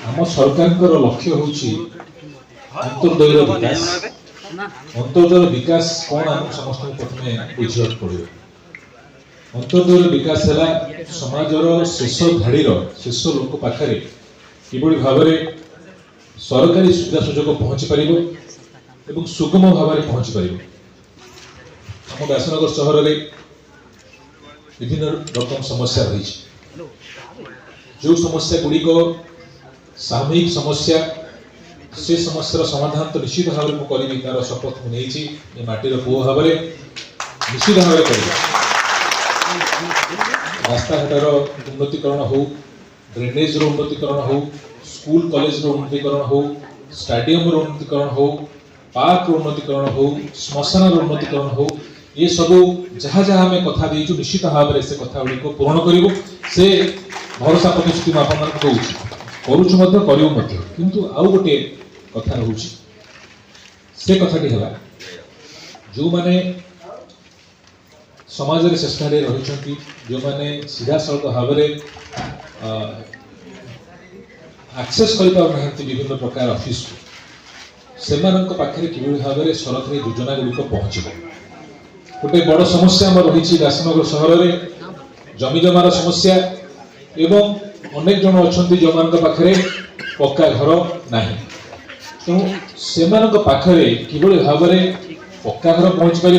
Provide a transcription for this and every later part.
आम सरकार लक्ष्य हूँ अंत्योदय विकास। अंत्योदय विकास कौन आम समस्त प्रथम बुझा पड़े। अंत्योदय विकास है समाजर शेष धाड़ी शेष लोक पाखे किभली भाव में सरकारी सुविधा सुजोग पहुँची पार सुगम भाव में पहुँची पार। आम व्यासनगर सहर में विभिन्न रकम समस्या रही जो समस्या गुड़िक सामूहिक समस्या से समस्या समाधान तो निश्चित भाव में करी तार शपथ मुझे माटीर पुओ भाव में निश्चित भाव में कर रास्ताघाटर उन्नतीकरण हो, ड्रेनेज उन्नतीकरण हो, स्कूल कॉलेज उन्नतीकरण हो, स्टेडियम उन्नतीकरण हो, पार्क उन्नतीकरण हो, श्मशान उन्नतीकरण हो, ये सब जहाँ जहाँ आम कथा देचु निश्चित भाव में से कथा गुड़ी पूरण करूँ से भरोसा प्रतिश्रुति आपको किंतु आउ गोटे कथा रोचे से कथाटी है जो माने समाज रे चेष्टा रही जो माने सीधा सड़क भाव में एक्सेस कर विभिन्न प्रकार ऑफिस को से पाखे किभली भाव में सरकारी योजना गुड़िक पहुँच गोटे बड़ समस्या रही व्यासनगर सहर में जमी जमार समस्या एवं अनेक जन अच्छा जो मान पाखे पक्का घर ना तेणु से पाखे किभली भाव में पक्का घर पहुँच पार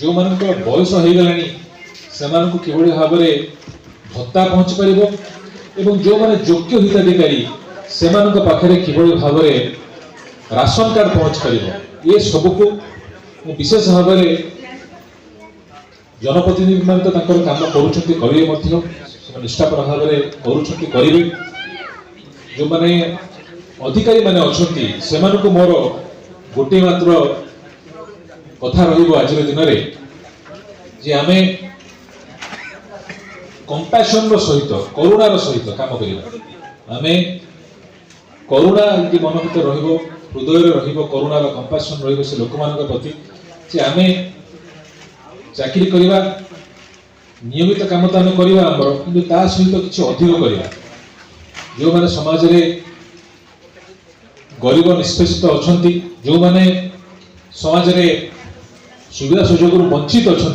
जो मान बयस हो गलानी से किभली भाव में भत्ता पहुँच पार एवं जो माने योग्य हिताधिकारी से पाखे किभली भाव में राशन कार्ड पहुँच पार ये सबको विशेष भाव में जनप्रतिनिधि मान तो काम करेंगे निष्ठापर भाव में करेंगे जो माने अधिकारी माने अच्छी से मोर गोटे मात्र कथा आज दिन में जे आम कंपैशन सहित करुणार सहित काम करवा आम करुणा मन भर हृदय करुणार कंपैशन से लोक मान प्रति जे आम चाकरी करवा नियमित काम तो आम करवा सहित किसी अधिक करवा जो माने समाज रे गरीब निष्पेषित अच्छा जो माने समाज रे सुविधा सुजोग वंचित अच्छा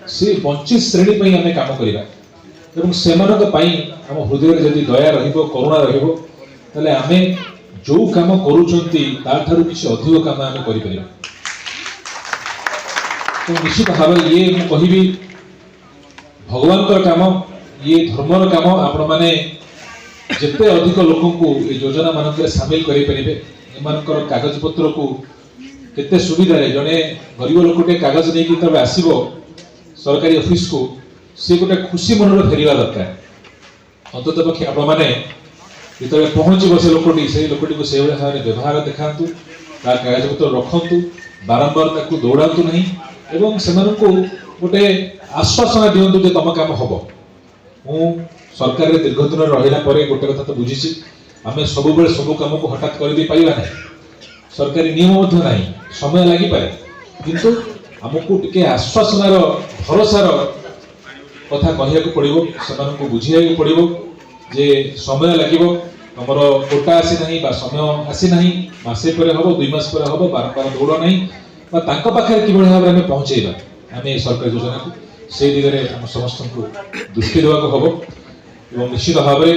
से वंचित श्रेणी आम काम करवा से आम हृदय जदि दया करुणा रही आम जो काम करूँ किसी अधिक काम आम कर निश्चित भाव ये कहि भगवान काम ये धर्मर काम आपण मैंने जिते अधिक लोक को योजना मानक सामिल कर कागज पत्र को केते सुविधा जड़े गरीब लोकटे कागज नहीं तब आसो सरकारी ऑफिस को सी गोटे खुशी मन फेरवा दरकार अंतत पक्षे आपण मैंने जो पहुँचब से लोकटी से लोकटी को से भाव में व्यवहार देखा कागज पत्र रखु बारंबार दौड़ातु नहीं एवं से गोटे आश्वासना दिंतु जे तुम काम हम मु सरकार दीर्घ दिन रहा गोटे कथा तो बुझी आम सब सब कम को हठात कर पारा ना सरकारी नियम ना समय लगी पाए किंतु आमको टिके आश्वासनार भरोसार कथा कहूँ पड़ो से बुझा पड़ो जे समय लगे तुम कोटा आसी ना समय आसी ना मसे पर हम 2 मास पर हम बारंबार दौड़ ना पाखे कि भाव में पहुँचेगा आम सरकारी योजना को से दिगरे आम समस्त को दृष्टि देवा हम और निश्चित भाव में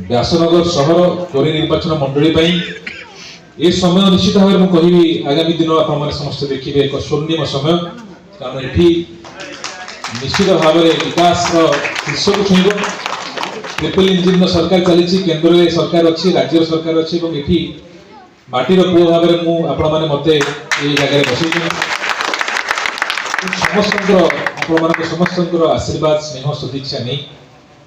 व्यासनगर सहर त्वरी निर्वाचन मंडली ये समय निश्चित भाव में कहि आगामी दिन आप समस्त देखिए एक स्वर्णिम समय कारण ये निश्चित भाव में विकास शीर्ष को छुईब ट्रिपल इंजिन सरकार चली केन्द्र सरकार अच्छी राज्य सरकार अच्छी ये माटीर पुओ भाव में आपण मैंने ये जगह बसई समस्त आशीर्वाद स्नेह सदिच्छा नहीं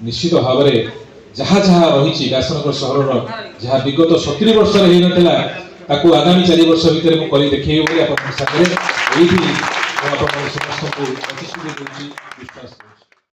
निश्चित भाव में जहाँ जहाँ रही व्यासनगर सहर जहाँ विगत 70 वर्ष होता आगामी 4 वर्ष भितर मुझे देखिए समस्त को प्रतिश्रुति।